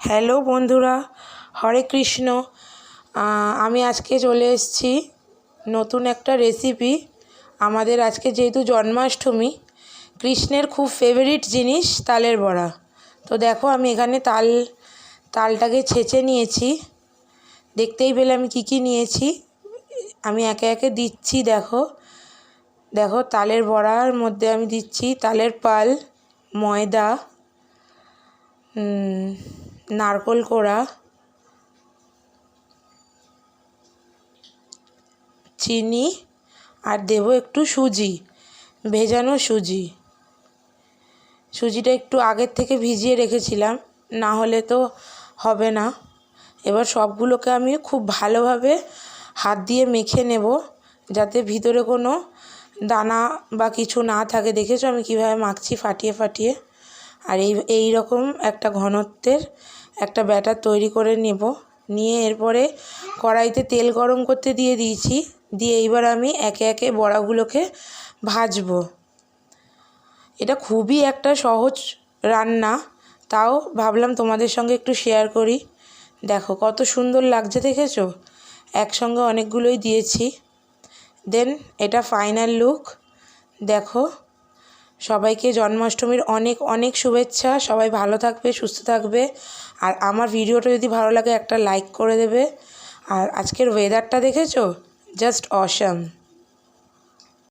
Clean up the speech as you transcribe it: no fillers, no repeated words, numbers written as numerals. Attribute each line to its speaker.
Speaker 1: Hello বন্ধুরা, হরে কৃষ্ণ। আমি আজকে চলে এসেছি নতুন একটা রেসিপি। আমাদের আজকে যেহেতু জন্মাষ্টমী, কৃষ্ণের খুব ফেভারিট জিনিস তালের বড়া। তো দেখো, আমি এখানে তালটাকে ছেঁচে নিয়েছি। দেখতেই পেলে আমি কি নিয়েছি। আমি একে একে দিচ্ছি। দেখো দেখো তালের বড়ার মধ্যে আমি দিচ্ছি তালের পাল, ময়দা, নারকোল কোড়া, চিনি, আর দেব একটু সুজি, ভেজানো সুজি। সুজিটা একটু আগের থেকে ভিজিয়ে রেখেছিলাম, না হলে তো হবে না। এবার সবগুলোকে আমি খুব ভালোভাবে হাত দিয়ে মেখে নেব, যাতে ভিতরে কোনো দানা বা কিছু না থাকে। দেখেছো আমি কীভাবে মাখছি, ফাটিয়ে ফাটিয়ে। আর এই রকম একটা ঘনত্বের একটা ব্যাটার তৈরি করে নেব। নিয়ে এরপরে কড়াইতে তেল গরম করতে দিয়ে দিয়েছি। দিয়ে এইবার আমি একে একে বড়াগুলোকে ভাজবো। এটা খুবই একটা সহজ রান্না, তাও ভাবলাম তোমাদের সঙ্গে একটু শেয়ার করি। দেখো কত সুন্দর লাগছে, দেখেছো? একসঙ্গে অনেকগুলোই দিয়েছি। দেন এটা ফাইনাল লুক। দেখো, সবাইকে জন্মাষ্টমীর অনেক অনেক শুভেচ্ছা। সবাই ভালো থাকবে, সুস্থ থাকবে। আর আমার ভিডিওটা যদি ভালো লাগে একটা লাইক করে দেবে। আর আজকের ওয়েদারটা দেখেছো? Just awesome.